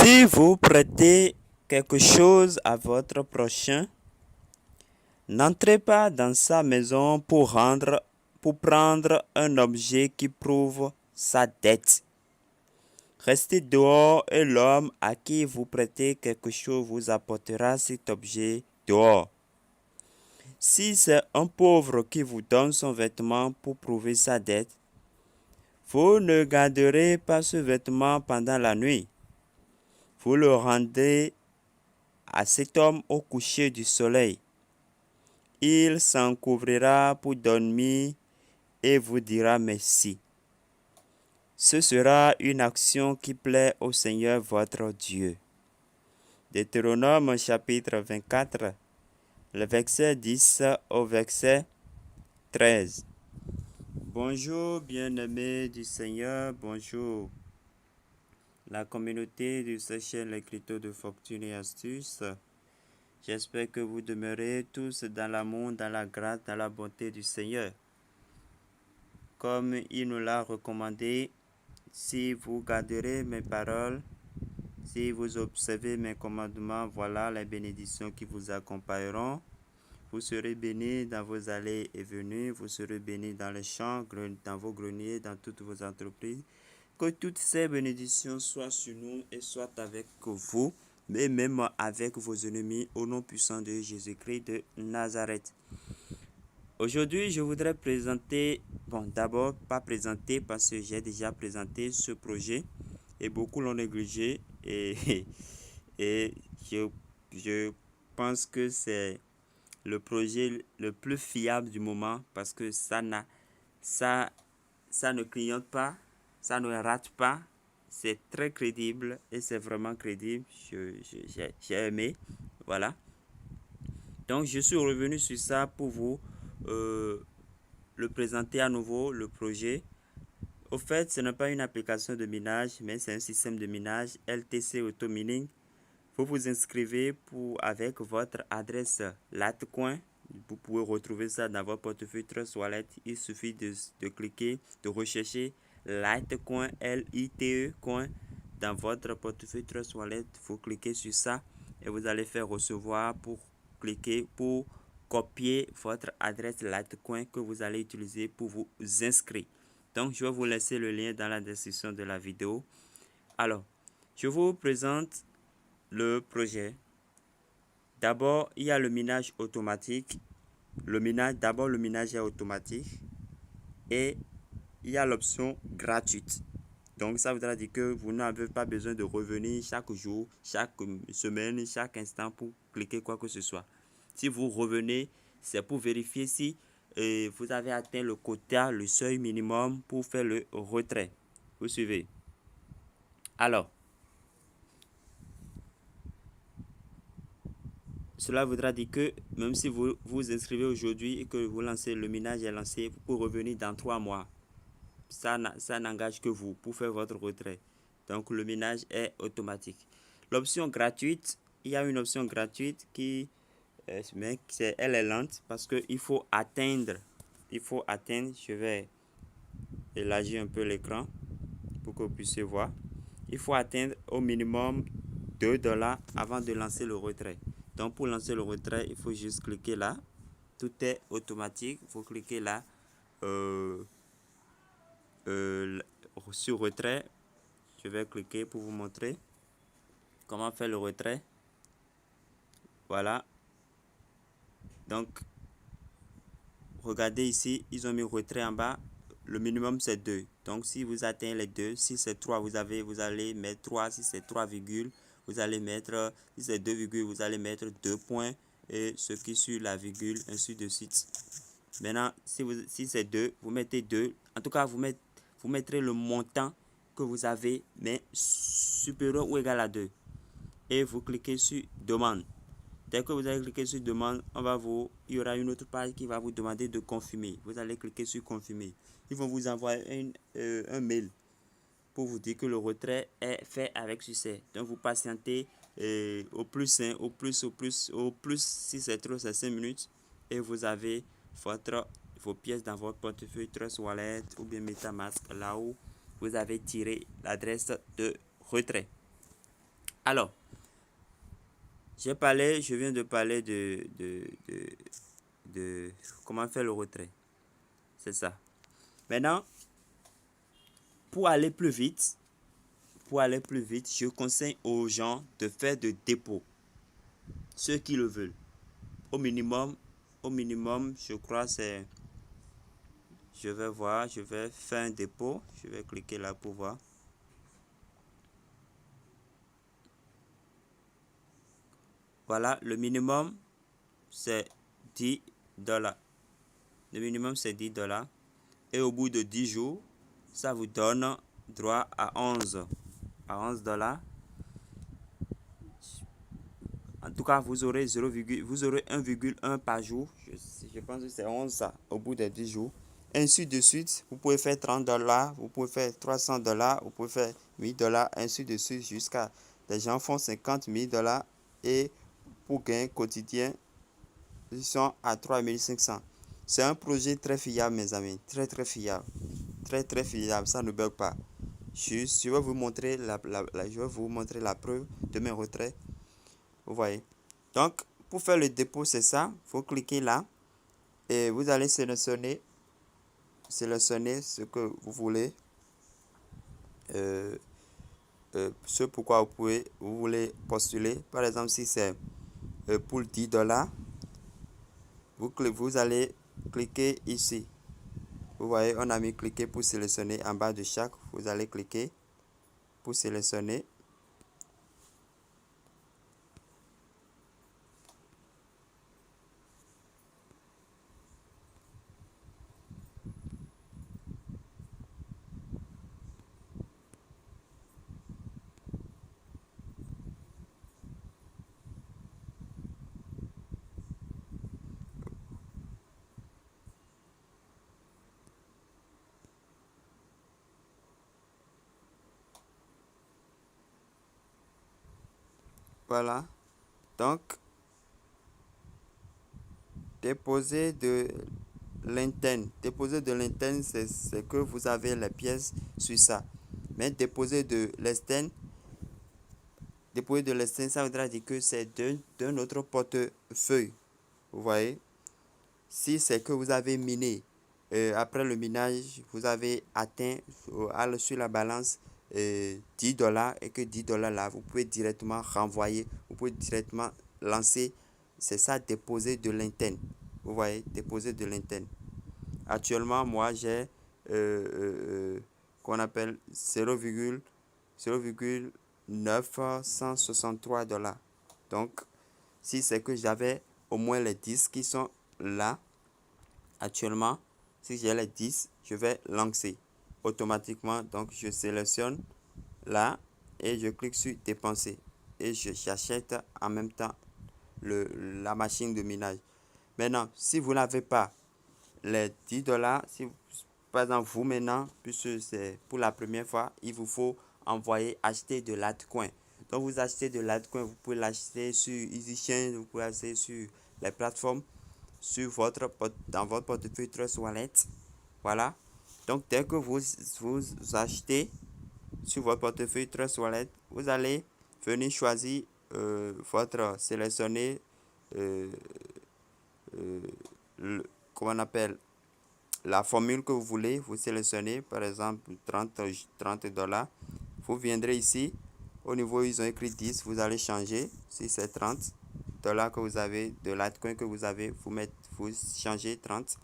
Si vous prêtez quelque chose à votre prochain, n'entrez pas dans sa maison pour prendre un objet qui prouve sa dette. Restez dehors et l'homme à qui vous prêtez quelque chose vous apportera cet objet dehors. Si c'est un pauvre qui vous donne son vêtement pour prouver sa dette, vous ne garderez pas ce vêtement pendant la nuit. Vous le rendez à cet homme au coucher du soleil. Il s'en couvrira pour dormir et vous dira merci. Ce sera une action qui plaît au Seigneur votre Dieu. Deutéronome chapitre 24, le verset 10 au verset 13. Bonjour bien-aimés du Seigneur, bonjour la communauté de cette chaîne l'écriture de fortune et astuces. J'espère que vous demeurez tous dans l'amour, dans la grâce, dans la bonté du Seigneur. Comme il nous l'a recommandé, si vous garderez mes paroles, si vous observez mes commandements, voilà les bénédictions qui vous accompagneront. Vous serez bénis dans vos allées et venues, vous serez bénis dans les champs, dans vos greniers, dans toutes vos entreprises. Que toutes ces bénédictions soient sur nous et soient avec vous, mais même avec vos ennemis, au nom puissant de Jésus-Christ de Nazareth. Aujourd'hui, je voudrais présenter, d'abord, pas présenter parce que j'ai déjà présenté ce projet et beaucoup l'ont négligé et je pense que c'est le projet le plus fiable du moment parce que ça ne clignote pas, ça ne rate pas, c'est très crédible et c'est vraiment crédible, j'ai aimé, voilà. Donc je suis revenu sur ça pour vous le présenter à nouveau, le projet. Au fait, ce n'est pas une application de minage, mais c'est un système de minage LTC Auto Mining. Vous vous inscrivez avec votre adresse Litecoin. Vous pouvez retrouver ça dans votre portefeuille Trust Wallet. Il suffit de cliquer, de rechercher Litecoin, L-I-T-E, coin, dans votre portefeuille Trust Wallet. Vous cliquez sur ça et vous allez faire recevoir pour cliquer pour copier votre adresse Litecoin que vous allez utiliser pour vous inscrire. Donc, je vais vous laisser le lien dans la description de la vidéo. Alors, je vous présente le projet. D'abord, il y a le minage automatique. Le minage est automatique. Et il y a l'option gratuite. Donc, ça voudra dire que vous n'avez pas besoin de revenir chaque jour, chaque semaine, chaque instant pour cliquer quoi que ce soit. Si vous revenez, c'est pour vérifier si vous avez atteint le quota, le seuil minimum pour faire le retrait. Vous suivez? Alors, cela voudra dire que même si vous vous inscrivez aujourd'hui et que vous lancez, le minage est lancé, vous pouvez revenir dans 3 mois. Ça n'engage que vous pour faire votre retrait. Donc, le minage est automatique. L'option gratuite, il y a une option gratuite qui elle est lente parce qu'il faut atteindre. Je vais élargir un peu l'écran pour que vous puissiez voir. Il faut atteindre au minimum 2 $ avant de lancer le retrait. Donc, pour lancer le retrait, il faut juste cliquer là. Tout est automatique. Il faut cliquer là sur retrait. Je vais cliquer pour vous montrer comment faire le retrait. Voilà. Donc, regardez ici, ils ont mis retrait en bas. Le minimum, c'est 2. Donc, si vous atteignez les 2, si c'est 3, vous allez mettre 3. Si c'est 3, vous allez mettre, si c'est 2, vous allez mettre 2 points. Et ce qui suit la virgule, ainsi de suite. Maintenant, si c'est 2, vous mettez 2. En tout cas, vous mettrez le montant que vous avez, mais supérieur ou égal à 2. Et vous cliquez sur demande. Dès que vous allez cliquer sur demande, il y aura une autre page qui va vous demander de confirmer. Vous allez cliquer sur confirmer. Ils vont vous envoyer un mail pour vous dire que le retrait est fait avec succès. Donc vous patientez au plus, si c'est trop, c'est 5 minutes. Et vous avez vos pièces dans votre portefeuille Trust Wallet ou bien MetaMask, là où vous avez tiré l'adresse de retrait. Alors, je viens de parler de comment faire le retrait. C'est ça. Maintenant, pour aller plus vite, je conseille aux gens de faire des dépôts. Ceux qui le veulent. Au minimum, je crois c'est... Je vais voir, je vais faire un dépôt. Je vais cliquer là pour voir. Voilà, le minimum, c'est 10 dollars. Le minimum, c'est 10 dollars. Et au bout de 10 jours, ça vous donne droit à 11 dollars. En tout cas, vous aurez 1,1 par jour. Je pense que c'est 11 ça, au bout de 10 jours. Ainsi de suite, vous pouvez faire 30 dollars, vous pouvez faire 300 dollars, vous pouvez faire 1000 dollars, ainsi de suite, jusqu'à des gens font 50 000 dollars et pour gain quotidien, ils sont à 3500. C'est un projet très fiable, mes amis, très très fiable. Très fiable, ça ne bug pas. Je vais vous montrer je vais vous montrer la preuve de mes retraits. Vous voyez. Donc, pour faire le dépôt, c'est ça. Vous cliquez là et vous allez sélectionner ce que vous voulez. Ce pourquoi vous voulez postuler. Par exemple, si c'est pour 10 dollars, vous allez cliquer ici. Vous voyez, on a mis cliquer pour sélectionner en bas de chaque. Vous allez cliquer pour sélectionner. Voilà. Donc, déposer de l'interne. Déposer de l'interne, c'est que vous avez les pièces sur ça. Mais déposer de l'externe, ça voudra dire que c'est d'un autre portefeuille. Vous voyez? Si c'est que vous avez miné, après le minage, vous avez atteint sur la balance 10 dollars et que 10 dollars là, vous pouvez directement renvoyer, vous pouvez directement lancer. C'est ça, déposer de l'interne. Vous voyez, déposer de l'interne. Actuellement, moi, j'ai qu'on appelle 0,963 dollars. Donc, si c'est que j'avais au moins les 10 qui sont là, actuellement, si j'ai les 10, je vais lancer automatiquement. Donc, je sélectionne là et je clique sur dépenser. Et j'achète en même temps la machine de minage. Maintenant, si vous n'avez pas les 10 dollars, si par exemple vous maintenant, puisque c'est pour la première fois, il vous faut acheter de l'altcoin. Donc vous achetez de l'altcoin, vous pouvez l'acheter sur EasyChain, vous pouvez acheter sur les plateformes, dans votre portefeuille Trust Wallet. Voilà. Donc dès que vous achetez sur votre portefeuille Trust Wallet, vous allez venir choisir sélectionner euh, comment on appelle la formule que vous voulez. Vous sélectionnez par exemple 30 dollars. Vous viendrez ici. Au niveau où ils ont écrit 10, vous allez changer. Si c'est 30 dollars que vous avez, de l'altcoin que vous avez, vous changez 30.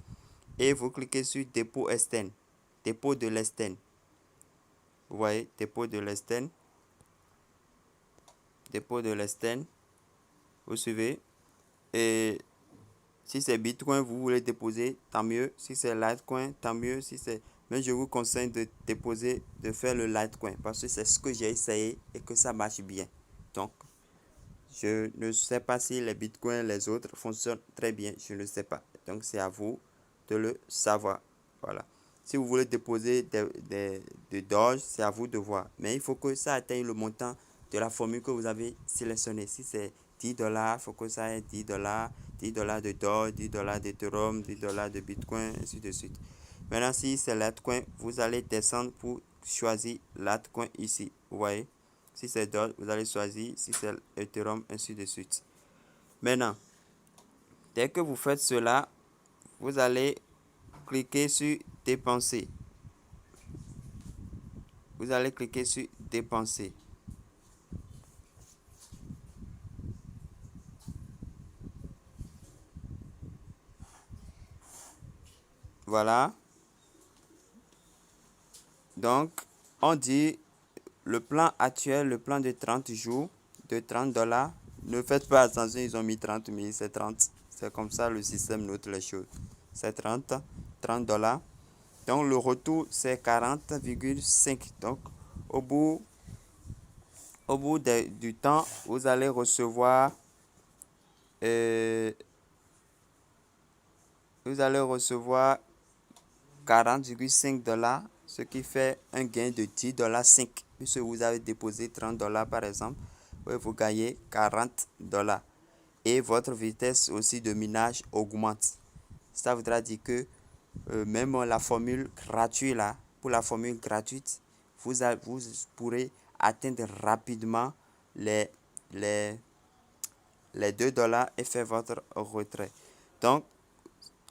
Et vous cliquez sur dépôt externe. Dépôt de l'externe. Vous voyez, dépôt de l'externe. Dépôt de l'externe. Vous suivez. Et si c'est Bitcoin, vous voulez déposer, tant mieux. Si c'est Litecoin, tant mieux. Mais je vous conseille de faire le Litecoin parce que c'est ce que j'ai essayé et que ça marche bien. Donc, je ne sais pas si les Bitcoins, les autres fonctionnent très bien. Je ne sais pas. Donc, c'est à vous de le savoir. Voilà. Si vous voulez déposer de Doge, c'est à vous de voir. Mais il faut que ça atteigne le montant de la formule que vous avez sélectionnée. Si c'est 10 dollars, il faut que ça ait 10 dollars, 10 dollars de Doge, 10 dollars d'Ethereum, 10 dollars de Bitcoin, ainsi de suite. Maintenant, si c'est l'altcoin, vous allez descendre pour choisir l'altcoin ici. Vous voyez? Si c'est Doge, vous allez choisir. Si c'est Ethereum, ainsi de suite. Maintenant, dès que vous faites cela, vous allez cliquer sur dépenser. Vous allez cliquer sur dépenser. Voilà. Donc, on dit le plan actuel, le plan de 30 jours, de 30 dollars. Ne faites pas attention, ils ont mis 30 000, c'est 30. C'est comme ça le système note les choses. C'est 30 dollars. Donc, le retour, c'est 40,5. Donc, au bout, du temps, vous allez recevoir, euh, vous allez recevoir 40,5 dollars, ce qui fait un gain de 10 dollars 5. Puisque vous avez déposé 30 dollars par exemple, vous gagnez 40 dollars. Et votre vitesse aussi de minage augmente. Ça voudra dire que même la formule gratuite là, pour la formule gratuite, vous pourrez atteindre rapidement les, les, les 2 dollars et faire votre retrait. Donc,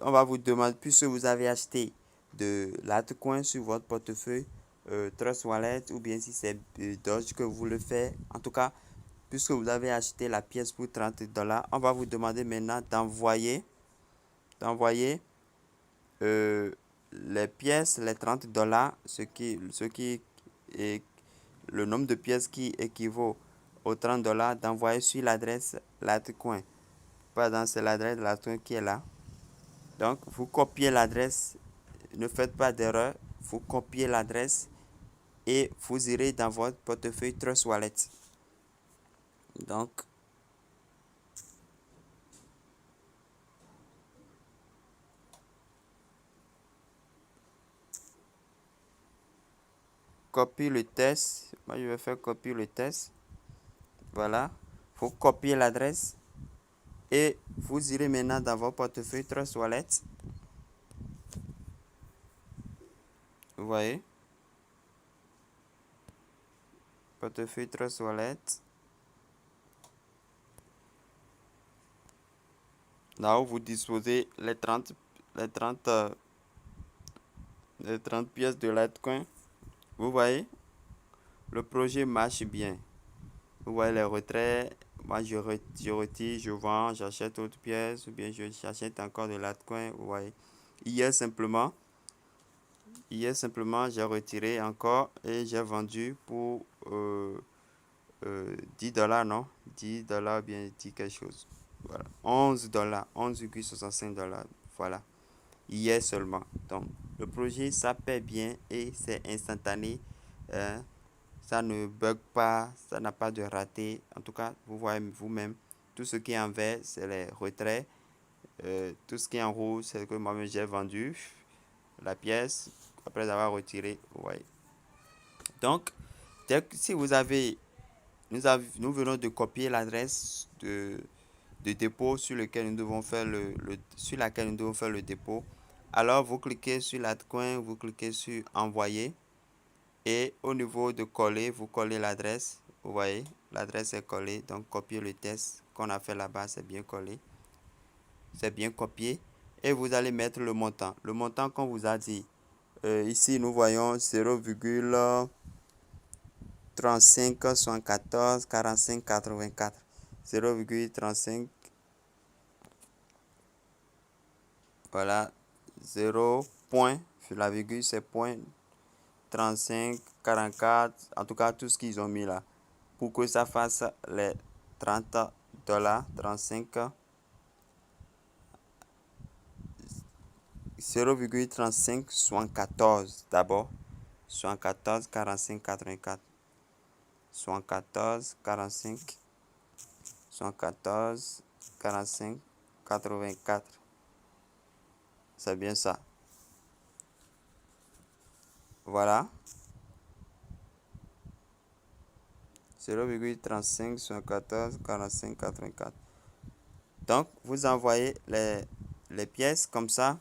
on va vous demander, puisque vous avez acheté de l'altcoin sur votre portefeuille, Trust Wallet, ou bien si c'est Doge que vous le faites, en tout cas, puisque vous avez acheté la pièce pour 30 dollars, on va vous demander maintenant d'envoyer les pièces, les 30 dollars, ce qui est le nombre de pièces qui équivaut aux 30 dollars, d'envoyer sur l'adresse Litecoin. Pardon, c'est l'adresse Litecoin qui est là. Donc, vous copiez l'adresse, ne faites pas d'erreur, vous copiez l'adresse et vous irez dans votre portefeuille Trust Wallet. Donc, copie le test. Moi, je vais faire copier le test. Voilà. Vous copiez l'adresse et vous irez maintenant dans votre portefeuille Trust Wallet. Vous voyez, portefeuille Trust Wallet. Là où vous disposez les 30 pièces de Litecoin. Vous voyez, le projet marche bien. Vous voyez les retraits. Moi, je retire, je vends, j'achète autre pièce, ou bien j'achète encore de Litecoin. Vous voyez, hier simplement, j'ai retiré encore et j'ai vendu pour 10 dollars, non? 10 dollars, bien 10 quelque chose. Voilà. 11 dollars, 11,65 dollars. Voilà. Hier seulement. Donc, le projet, ça paie bien et c'est instantané. Hein. Ça ne bug pas, ça n'a pas de raté. En tout cas, vous voyez vous-même, tout ce qui est en vert, c'est les retraits. Tout ce qui est en rouge, c'est que moi-même j'ai vendu la pièce après avoir retiré. Vous voyez. Donc, si vous avez, nous venons de copier l'adresse de dépôt sur lequel nous devons faire sur laquelle nous devons faire le dépôt. Alors, vous cliquez sur l'altcoin, vous cliquez sur envoyer. Et au niveau de coller, vous collez l'adresse. Vous voyez, l'adresse est collée. Donc, copier le test qu'on a fait là-bas, c'est bien collé. C'est bien copié. Et vous allez mettre le montant. Le montant qu'on vous a dit. Ici, nous voyons 0,35 74 45 84. 0,35. Voilà. 0 point. La virgule, c'est point 35, 44, en tout cas tout ce qu'ils ont mis là. Pour que ça fasse les 30 dollars, 35, 0,35, 74 d'abord. 74, 45, 84. 74, 45, 74, 45, 84. C'est bien ça. Voilà. 0,35, 74, 45, 84. Donc, vous envoyez les pièces comme ça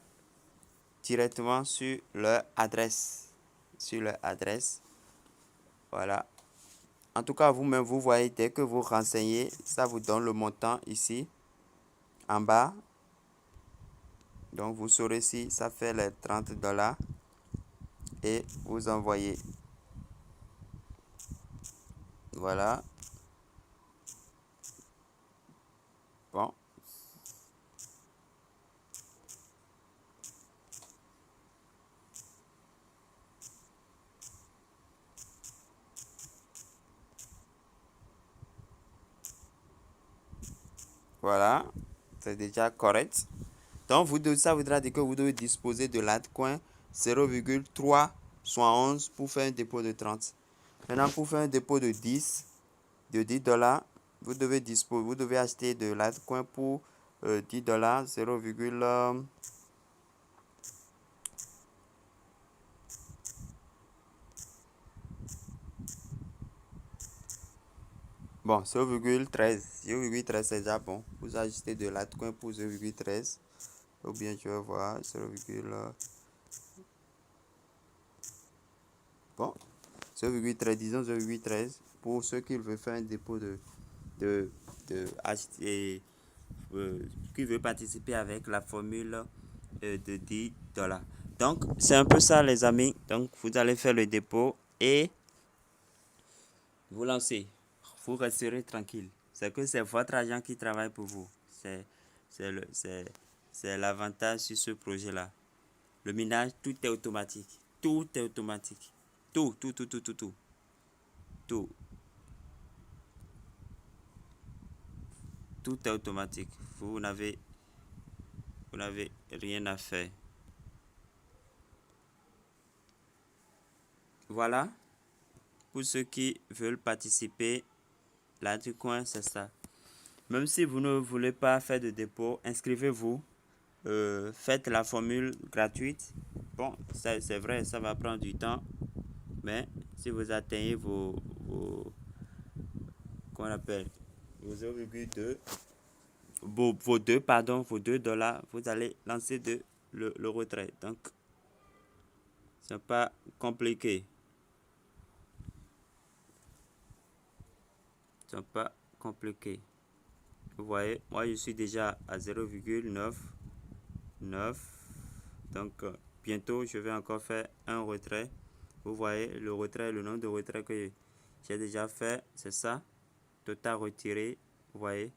directement sur leur adresse. Voilà. En tout cas, vous-même, vous voyez, dès que vous renseignez, ça vous donne le montant ici, en bas. Donc, vous saurez si ça fait les $30 et vous envoyez. Voilà. Bon. Voilà. C'est déjà correct. Donc, ça voudra dire que vous devez disposer de l'altcoin 0,311 pour faire un dépôt de 30. Maintenant, pour faire un dépôt de 10 $, vous devez acheter de l'altcoin pour $10, 0, bon, 0,13. 0,13 c'est déjà bon. Vous achetez de l'altcoin pour 0,13. Ou bien je vais voir 0, bon, 0,13, disons 0,13 pour ceux qui veulent faire un dépôt de acheter, qui veut participer avec la formule de $10. Donc, c'est un peu ça, les amis. Donc, vous allez faire le dépôt et vous lancez. Vous resterez tranquille. C'est que c'est votre argent qui travaille pour vous. C'est l'avantage sur ce projet-là. Le minage, tout est automatique. Tout est automatique. Tout, tout, tout, tout, tout, tout. Tout. Tout est automatique. Vous n'avez rien à faire. Voilà. Pour ceux qui veulent participer, là du coin, c'est ça. Même si vous ne voulez pas faire de dépôt, inscrivez-vous. Faites la formule gratuite. Bon, ça c'est vrai, ça va prendre du temps. Mais si vous atteignez qu'on appelle, vos 0,2, vos $2, vous allez lancer le retrait. Donc, c'est pas compliqué. C'est pas compliqué. Vous voyez, moi je suis déjà à 0,99. Donc, bientôt je vais encore faire un retrait. Vous voyez, le retrait, le nombre de retraits que j'ai déjà fait, c'est ça. Total retiré, vous voyez,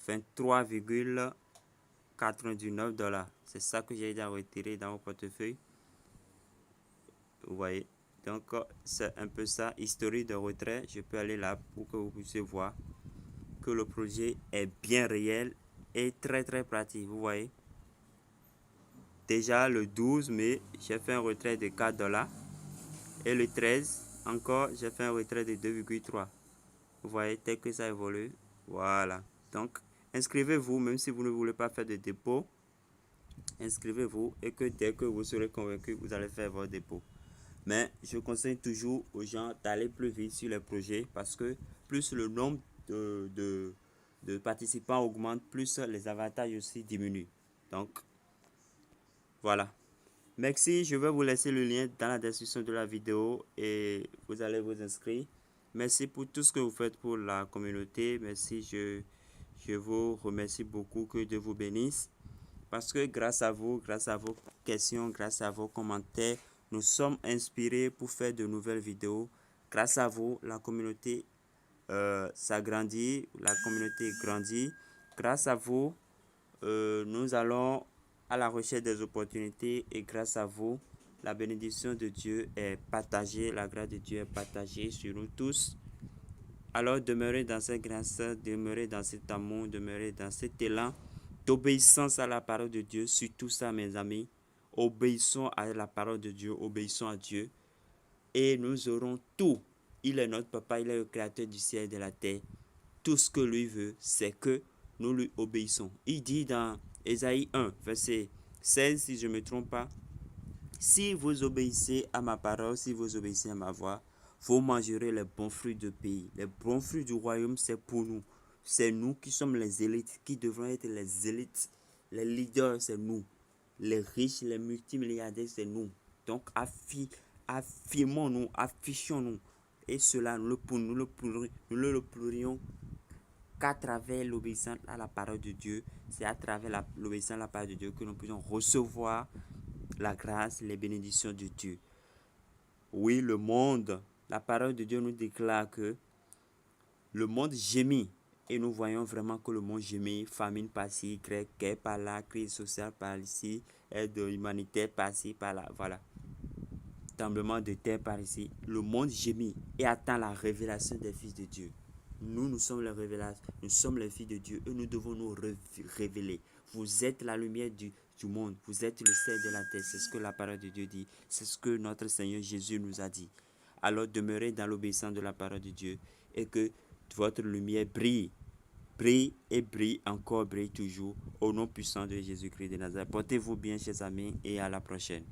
23,99 $. C'est ça que j'ai déjà retiré dans mon portefeuille. Vous voyez. Donc, c'est un peu ça, historique de retrait. Je peux aller là pour que vous puissiez voir que le projet est bien réel et très très pratique. Vous voyez. Déjà, le 12 mai, j'ai fait un retrait de $4. Et le 13, encore, j'ai fait un retrait de 2,3. Vous voyez, tel que ça évolue. Voilà. Donc, inscrivez-vous, même si vous ne voulez pas faire de dépôt. Inscrivez-vous et que dès que vous serez convaincu, vous allez faire votre dépôt. Mais je conseille toujours aux gens d'aller plus vite sur les projets parce que plus le nombre de participants augmente, plus les avantages aussi diminuent. Donc, voilà. Merci, je vais vous laisser le lien dans la description de la vidéo et vous allez vous inscrire. Merci pour tout ce que vous faites pour la communauté. Merci, je vous remercie beaucoup. Que Dieu vous bénisse. Parce que grâce à vous, grâce à vos questions, grâce à vos commentaires, nous sommes inspirés pour faire de nouvelles vidéos. Grâce à vous, la communauté s'agrandit, la communauté grandit. Grâce à vous, nous allons à la recherche des opportunités et grâce à vous, la bénédiction de Dieu est partagée, la grâce de Dieu est partagée sur nous tous. Alors demeurez dans cette grâce, demeurez dans cet amour, demeurez dans cet élan d'obéissance à la parole de Dieu. Sur tout ça, mes amis, obéissons à la parole de Dieu, obéissons à Dieu et nous aurons tout. Il est notre papa, il est le créateur du ciel et de la terre. Tout ce que lui veut, c'est que nous lui obéissons. Il dit dans Ésaïe 1, verset 16, si je ne me trompe pas, si vous obéissez à ma parole, si vous obéissez à ma voix, vous mangerez les bons fruits du pays. Les bons fruits du royaume, c'est pour nous. C'est nous qui sommes les élites, qui devrons être les élites. Les leaders, c'est nous. Les riches, les multimilliardaires, c'est nous. Donc, affirmons-nous, affichons-nous Et cela, nous le pourrions qu'à travers l'obéissance à la parole de Dieu. C'est à travers l'obéissance à la parole de Dieu que nous puissions recevoir la grâce, les bénédictions de Dieu. Oui, le monde, la parole de Dieu nous déclare que le monde gémit. Et nous voyons vraiment que le monde gémit. Famine par-ci, guerre par-là, crise sociale par-ici, aide humanitaire par-ci, par-là. Voilà. Tremblement de terre par-ici. Le monde gémit et attend la révélation des fils de Dieu. Nous sommes les révélations. Nous sommes les fils de Dieu et nous devons nous révéler. Vous êtes la lumière du monde. Vous êtes le sel de la terre. C'est ce que la parole de Dieu dit. C'est ce que notre Seigneur Jésus nous a dit. Alors demeurez dans l'obéissance de la parole de Dieu et que votre lumière brille. Brille et brille encore, brille toujours. Au nom puissant de Jésus-Christ de Nazareth. Portez-vous bien, chers amis, et à la prochaine.